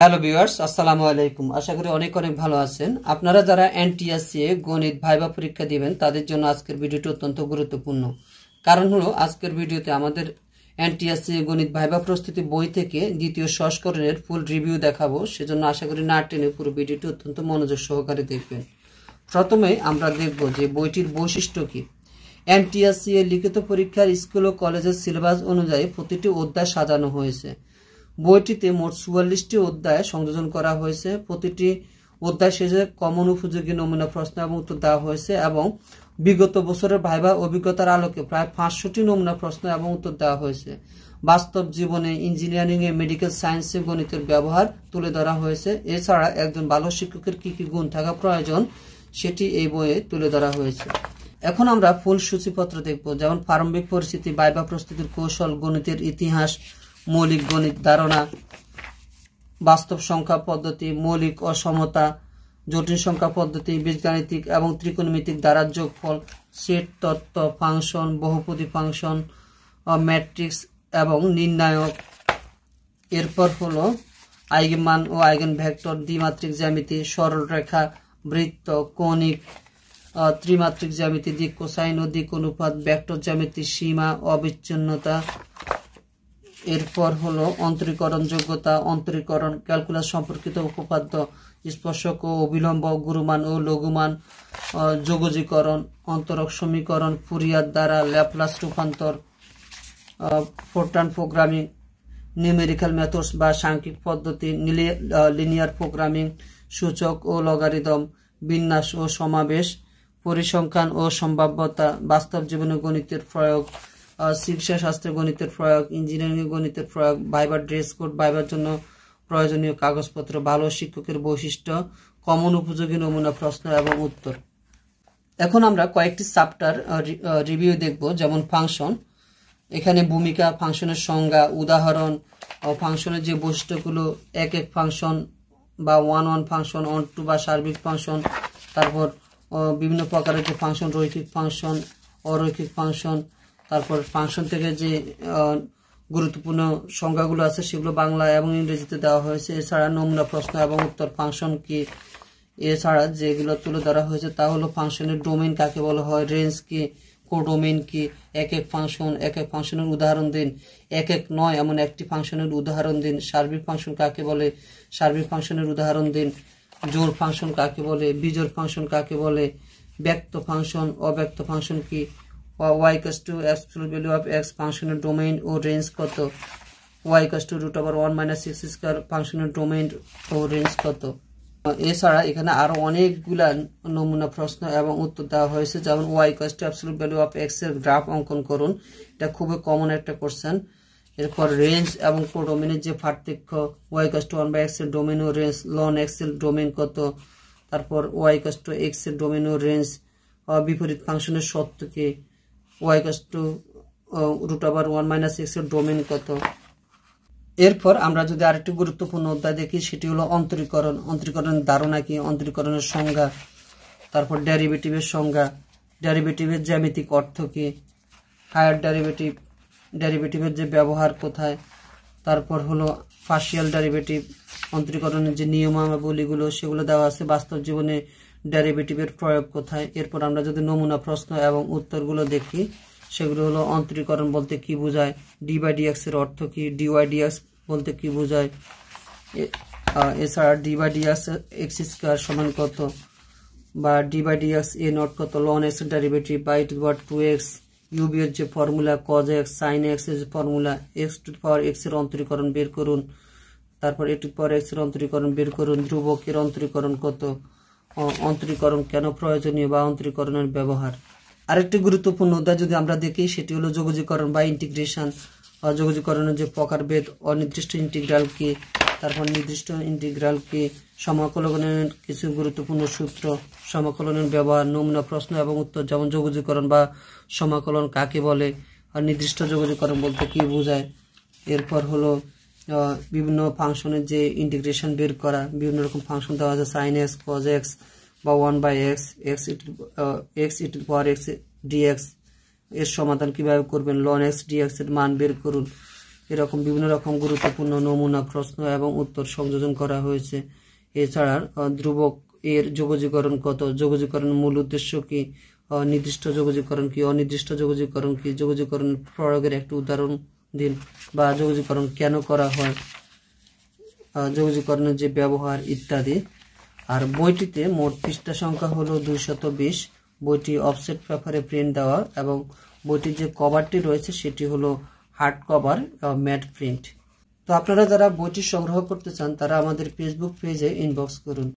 Hello viewers, আসসালামু আলাইকুম। আশা করি অনেক ভালো আছেন। আপনারা যারা এনটিএসসি গণিত ভাইবা পরীক্ষা দিবেন তাদের জন্য আজকের ভিডিওটি অত্যন্ত গুরুত্বপূর্ণ। কারণ হলো আজকের ভিডিওতে আমাদের এনটিএসসি গণিত ভাইবা প্রস্তুতি বই থেকে দ্বিতীয় সংস্করণের ফুল রিভিউ দেখাবো। সেজন্য আশা করি না টেনে পুরো ভিডিওটি অত্যন্ত মনোযোগ সহকারে দেখবেন। প্রথমে আমরা দেখব যে বইটির বৈশিষ্ট্য কি। এনটিএসসি এর লিখিত পরীক্ষার স্কুল ও কলেজের সিলেবাস অনুযায়ী প্রতিটি অধ্যায় সাজানো হয়েছে। বইটিতে মোট ৪৪টি অধ্যায় সংযোজন করা হয়েছে। প্রতিটি অধ্যায় শেষে কমন উপযোগী নমুনা প্রশ্ন এবং উত্তর দেওয়া হয়েছে এবং বিগত বছরের ভাইবা অভিজ্ঞতার আলোকে প্রায় ৫০০টি নমুনা প্রশ্ন এবং উত্তর দেওয়া হয়েছে। বাস্তব জীবনে, ইঞ্জিনিয়ারিং এ, মেডিকেল সায়েন্সে গণিতের ব্যবহার তুলে ধরা হয়েছে। এছাড়া একজন ভালো শিক্ষকের কি কি গুণ থাকা প্রয়োজন সেটি এই বইয়ে তুলে ধরা হয়েছে। এখন আমরা ফুল সূচিপত্র দেখব, যেমন প্রারম্ভিক পরিস্থিতি, ভাইবা প্রস্তুতির কৌশল, গণিতের ইতিহাস, মৌলিক গণিত ধারণা, বাস্তব সংখ্যা পদ্ধতি, মৌলিক অসমতা, জটিল সংখ্যা পদ্ধতি, বীজগাণিতিক এবং ত্রিকোণমিতিক ধারার যোগফল, সেট তত্ত্ব, ফাংশন, বহুপদী ফাংশন, ম্যাট্রিক্স এবং নির্ণায়ক। এরপর হলো আইগেনমান ও আইগেন ভেক্টর, দ্বিমাত্রিক জ্যামিতি, সরলরেখা, বৃত্ত, কৌণিক, ত্রিমাত্রিক জ্যামিতি, দিক কোসাইন ও দিক অনুপাত, ভেক্টর জ্যামিতি, সীমা, অবিচ্ছিন্নতা। এরপর হলো অন্তরীকরণ যোগ্যতা, অন্তরীকরণ, ক্যালকুলাস সম্পর্কিত উপপাদ্য, স্পর্শক ও অবিলম্ব, গুরুমান ও লঘুমান, যোগজীকরণ, অন্তরক সমীকরণ, ফুরিয়ার দ্বারা, ল্যাপ্লাস রূপান্তর, ফোরট্রান প্রোগ্রামিং, নিউমেরিক্যাল মেথডস বা সাংখ্যিক পদ্ধতি, লিনিয়ার প্রোগ্রামিং, সূচক ও লগারিদম, বিন্যাস ও সমাবেশ, পরিসংখ্যান ও সম্ভাব্যতা, বাস্তব জীবনে গণিতের প্রয়োগ, চিকিৎসা শাস্ত্রে গণিতের প্রয়োগ, ইঞ্জিনিয়ারিং গণিতের প্রয়োগ, ভাইবার ড্রেস কোড, ভাইবার জন্য প্রয়োজনীয় কাগজপত্র, ভালো শিক্ষকের বৈশিষ্ট্য, কমন উপযোগী নমুনা প্রশ্ন এবং উত্তর। এখন আমরা কয়েকটি চ্যাপ্টার রিভিউ দেখব, যেমন ফাংশন। এখানে ভূমিকা, ফাংশনের সংজ্ঞা, উদাহরণ, ফাংশনের যে বৈশিষ্ট্যগুলো, এক এক ফাংশন বা ওয়ান ফাংশন, অন টু বা সার্বিক ফাংশন, তারপর বিভিন্ন প্রকারের যে ফাংশন, রৈখিক ফাংশন, অরৈখিক ফাংশন, তারপর ফাংশন থেকে যে গুরুত্বপূর্ণ সংজ্ঞাগুলো আছে সেগুলো বাংলা এবং ইংরেজিতে দেওয়া হয়েছে। এছাড়া নমুনা প্রশ্ন এবং উত্তর, ফাংশন কি। এছাড়া যেগুলো তুলে ধরা হয়েছে তা হলো ফাংশনের ডোমেইন কাকে বলা হয়, রেঞ্জ কি, কোডোমেইন কি, এক এক ফাংশনের উদাহরণ দিন, এক নয় এমন একটি ফাংশনের উদাহরণ দিন, সার্বিক ফাংশন কাকে বলে, সার্বিক ফাংশনের উদাহরণ দিন, জোড় ফাংশন কাকে বলে, বিজোড় ফাংশন কাকে বলে, ব্যক্ত ফাংশন, অব্যক্ত ফাংশন কি, y equals to absolute value of x ফাংশনের ডোমেইন ও রেঞ্জ কত, y equals to √1 - x square ফাংশনের ডোমেইন ও রেঞ্জ কত। এছাড়া এখানে আরো অনেকগুলা নমুনা প্রশ্ন এবং উত্তর দেওয়া হয়েছে, যেমন y equals to absolute value of x এর গ্রাফ অঙ্কন করুন। এটা খুবই কমন একটা কোশ্চেন। এরপর রেঞ্জ এবং কোডোমেইনের যে পার্থক্য, y equals to 1/x এর ডোমেইন ও রেঞ্জ, ln x এর ডোমেইন কত, তারপর y equals to x এর ডোমেইন ও রেঞ্জ, বিপরীত ফাংশনের সত্য কি, y equals to √1 - x এর ডোমেইন কত। এরপর আমরা যদি আরেকটি গুরুত্বপূর্ণ অধ্যায় দেখি, সেটি হলো অন্তরীকরণ। অন্তরীকরণের ধারণা কি, অন্তরীকরণের সংজ্ঞা, তারপর ডেরিভেটিভের সংজ্ঞা, ডেরিভেটিভের জ্যামিতিক অর্থ কি, হায়ার ডেরিভেটিভের যে ব্যবহার কোথায়, তারপর হলো পার্শিয়াল ডেরিভেটিভ, অন্তরীকরণের যে নিয়মাবলীগুলো সেগুলো দেওয়া আছে, বাস্তব জীবনে ডেরিভেটিভের প্রয়োগ কোথায়। এরপর আমরা যদি নমুনা প্রশ্ন এবং উত্তরগুলো দেখি, সেগুলো হলো অন্তরীকরণ বলতে কি বোঝায়, d/dx এর অর্থ কি, dy/dx বলতে কি বোঝায়, এছাড়া d/dx x স্কয়ার সমান কত, বা d/dx a নট কত, ln x এর ডেরিভেটিভ, বা e⁻²x, u এর যে formula, cos x sin x এর যে ফর্মুলা, x⁻x এর অন্তরীকরণ বের করুন, তারপর a⁻x এর অন্তরীকরণ বের করুন, ধ্রুবকের অন্তরীকরণ কত, অন্তরীকরণ কেন প্রয়োজনীয় বা অন্তরীকরণের ব্যবহার। আরেকটি গুরুত্বপূর্ণ অধ্যায় যদি আমরা দেখি, সেটি হলো যোগজীকরণ বা ইন্টিগ্রেশন। যোগজীকরণের যে প্রকারভেদ, অনির্দিষ্ট ইন্টিগ্রাল কি, তারপর নির্দিষ্ট ইন্টিগ্রাল কি, সমাকলনের কিছু গুরুত্বপূর্ণ সূত্র, সমাকলনের ব্যবহার, নমুনা প্রশ্ন এবং উত্তর, যেমন যোগজীকরণ বা সমাকলন কাকে বলে, আর নির্দিষ্ট যোগজীকরণ বলতে কি বোঝায়। এরপর হলো বিভিন্ন ফাংশনের যে ইন্টিগ্রেশন বের করা, বিভিন্ন রকম ফাংশন দেওয়া আছে, sin x, cos x বা 1/x, x e⁻x dx এর সমাধান কিভাবে করবেন, ln x dx এর মান বের করুন। এরকম বিভিন্ন রকম গুরুত্বপূর্ণ নমুনা প্রশ্ন এবং উত্তর সংযোজন করা হয়েছে। এছাড়া ধ্রুবক এর যোগজীকরণ কত, যোগজীকরণের মূল উদ্দেশ্য কি, নির্দিষ্ট যোগজীকরণ কি, অনির্দিষ্ট যোগজীকরণ কি, যোগজীকরণ প্রয়োগের একটি উদাহরণ দিন, বা যোগজীকরণ কেন করা হয়, যোগজীকরণের যে ব্যবহার ইত্যাদি। আর বইটিতে মোট পৃষ্ঠা সংখ্যা হলো 220। বইটি অফসেট পেপারে প্রিন্ট দেওয়া এবং বইটির যে কভারটি রয়েছে সেটি হলো হার্ড কভার ম্যাট প্রিন্ট। তো আপনারা যারা বইটি সংগ্রহ করতে চান তারা আমাদের ফেসবুক পেজে ইনবক্স করুন।